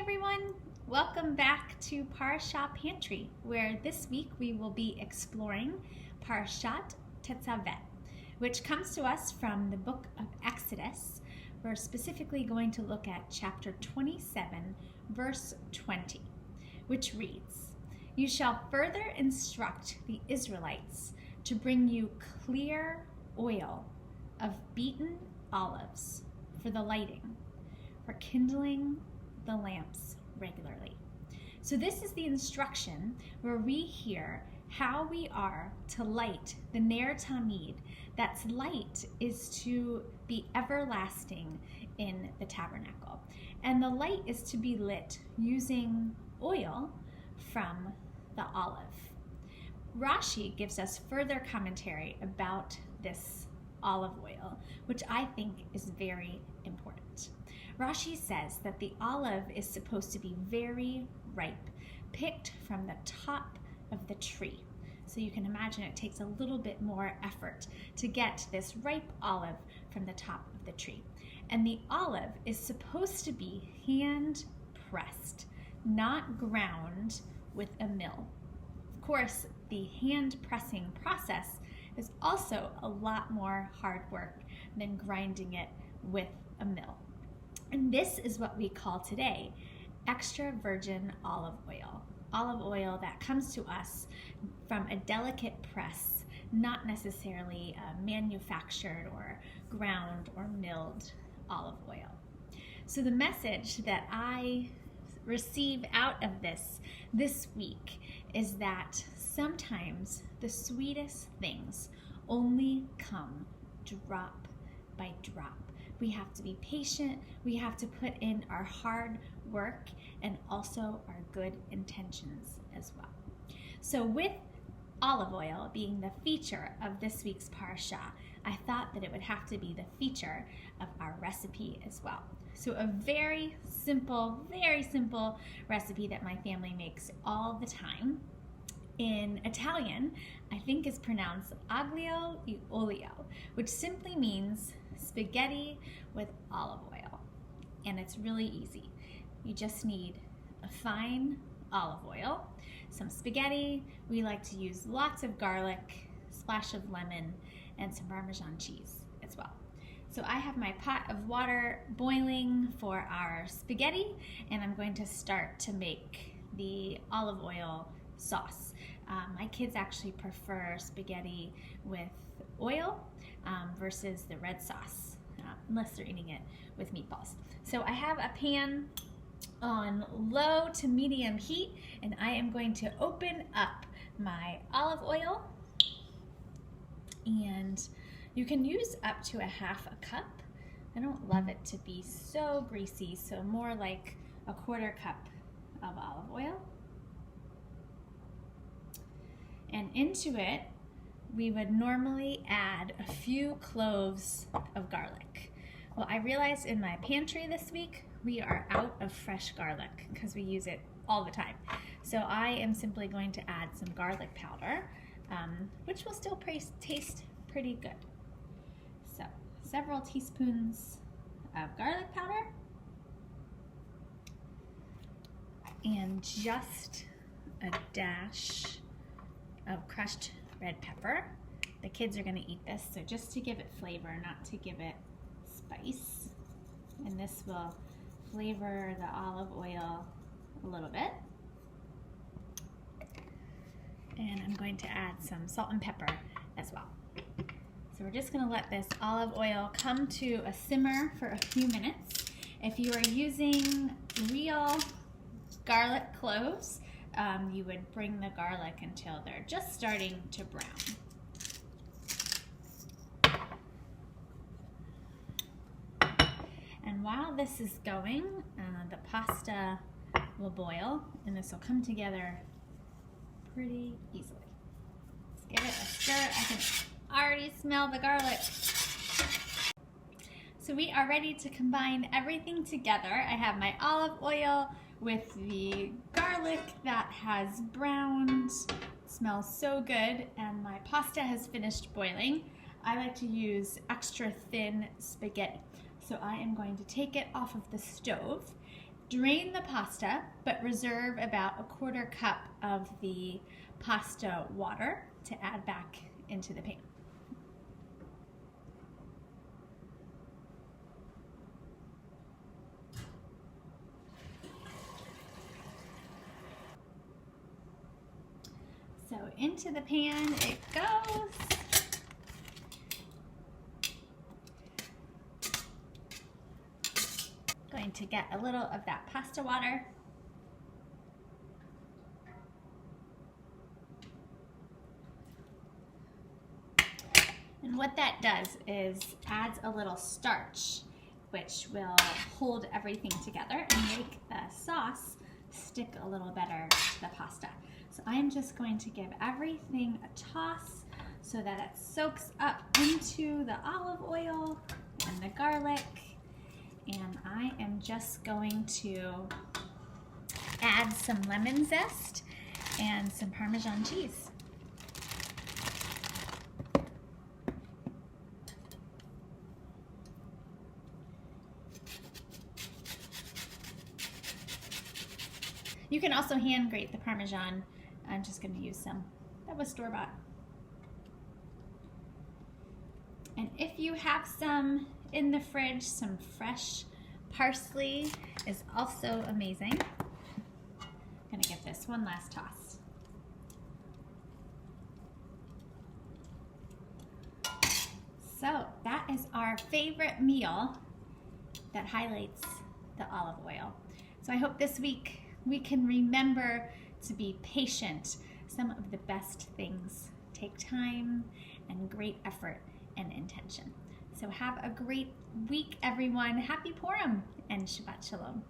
everyone! Welcome back to Parashat Pantry, where this week we will be exploring Parashat Tetzaveh, which comes to us from the book of Exodus. We're specifically going to look at chapter 27, verse 20, which reads, "You shall further instruct the Israelites to bring you clear oil of beaten olives for the lighting, for kindling the lamps regularly." So this is the instruction where we hear how we are to light the Ner Tamid. That's light is to be everlasting in the tabernacle. And the light is to be lit using oil from the olive. Rashi gives us further commentary about this olive oil, which I think is very important. Rashi says that the olive is supposed to be very ripe, picked from the top of the tree. So you can imagine it takes a little bit more effort to get this ripe olive from the top of the tree. And the olive is supposed to be hand pressed, not ground with a mill. Of course, the hand pressing process is also a lot more hard work than grinding it with a mill. And this is what we call today extra virgin olive oil that comes to us from a delicate press, not necessarily manufactured or ground or milled olive oil. So the message that I receive out of this week is that sometimes the sweetest things only come drop by drop. We have to be patient, we have to put in our hard work and also our good intentions as well. So with olive oil being the feature of this week's parashah, I thought that it would have to be the feature of our recipe as well. So a very simple recipe that my family makes all the time. In Italian, I think is pronounced aglio e olio, which simply means spaghetti with olive oil. And it's really easy. You just need a fine olive oil, some spaghetti. We like to use lots of garlic, splash of lemon, and some Parmesan cheese as well. So I have my pot of water boiling for our spaghetti, and I'm going to start to make the olive oil sauce. My kids actually prefer spaghetti with oil versus the red sauce, unless they're eating it with meatballs. So I have a pan on low to medium heat, and I am going to open up my olive oil, and you can use up to a half a cup. I don't love it to be so greasy, so more like a quarter cup of olive oil. And into it, we would normally add a few cloves of garlic. Well, I realized in my pantry this week, we are out of fresh garlic because we use it all the time. So I am simply going to add some garlic powder, which will still taste pretty good. So several teaspoons of garlic powder and just a dash of crushed red pepper. The kids are going to eat this, so just to give it flavor, not to give it spice. And this will flavor the olive oil a little bit. And I'm going to add some salt and pepper as well. So we're just going to let this olive oil come to a simmer for a few minutes. If you are using real garlic cloves, you would bring the garlic until they're just starting to brown. And while this is going, the pasta will boil, and this will come together pretty easily. Let's give it a stir. I can already smell the garlic. So we are ready to combine everything together. I have my olive oil with the garlic that has browned. It smells so good, and my pasta has finished boiling. I like to use extra thin spaghetti. So I am going to take it off of the stove Drain the pasta, but reserve about a quarter cup of the pasta water to add back into the pan. So into the pan it goes. Going to get a little of that pasta water. And what that does is adds a little starch, which will hold everything together and make the sauce stick a little better to the pasta. So I'm just going to give everything a toss so that it soaks up into the olive oil and the garlic. And I am just going to add some lemon zest and some Parmesan cheese. You can also hand grate the Parmesan. I'm just going to use some that was store-bought. And if you have some in the fridge, some fresh parsley is also amazing. I'm going to give this one last toss. So that is our favorite meal that highlights the olive oil. So I hope this week we can remember to be patient. Some of the best things take time and great effort and intention. So have a great week, everyone. Happy Purim and Shabbat Shalom.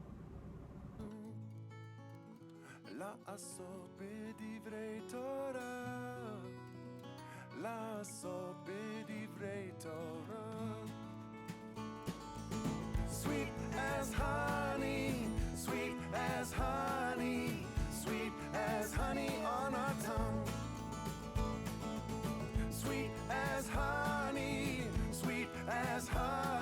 Sweet as honey, sweet as honey, sweet as honey on our tongue. Sweet as honey, sweet as honey.